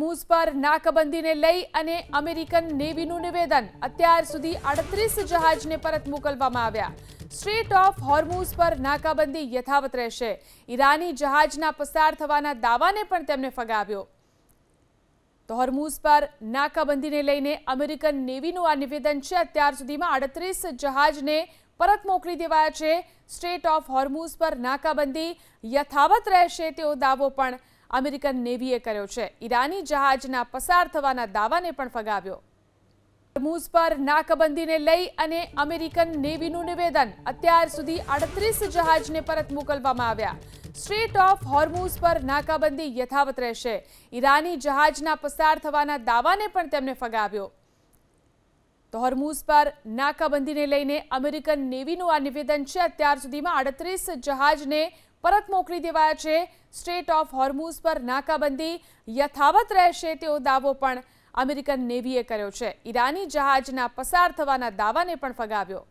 હોર્મુઝ પર નાકાબંધીને લઈ અને અમેરિકન નેવીનું નિવેદન અત્યાર સુધી 38 જહાજને પરત મોકલવામાં આવ્યા। સ્ટ્રેટ ઓફ હોર્મુઝ પર નાકાબંધી યથાવત રહેશે। ઈરાની જહાજના પસાર થવાના દાવાને પણ તેમણે ફગાવ્યો। તો હોર્મુઝ પર નાકાબંધીને લઈને અમેરિકન નેવીનું આ નિવેદન છે। અત્યાર સુધીમાં 38 જહાજને પરત મોકલી દેવાયા છે। સ્ટ્રેટ ઓફ હોર્મુઝ પર નાકાબંધી યથાવત રહેશે તેવો દાવો પણ અમેરિકન નેવીએ કર્યો છે। ઈરાની જહાજના પસાર થવાના દાવાને પણ ફગાવ્યો। હોર્મુઝ પર નાકાબંધીને લઈ અને અમેરિકન નેવીનું નિવેદન અત્યાર સુધી 38 જહાજને પરત મોકલવામાં આવ્યા। સ્ટ્રેટ ઓફ હોર્મુઝ પર નાકાબંધી યથાવત રહેશે। ઈરાની જહાજના પસાર થવાના દાવાને પણ તેમણે ફગાવ્યો। તો હોર્મુઝ પર નાકાબંધીને લઈને અમેરિકન નેવીનું આ નિવેદન છે। અત્યાર સુધીમાં 38 જહાજને પરત મોકલી દેવાયા છે। સ્ટ્રેટ ઓફ હોર્મુઝ પર નાકાબંધી યથાવત રહેશે તેવો દાવો પણ અમેરિકન નેવીએ કર્યો છે। ઈરાની જહાજના પસાર થવાના દાવાને પણ ફગાવ્યો।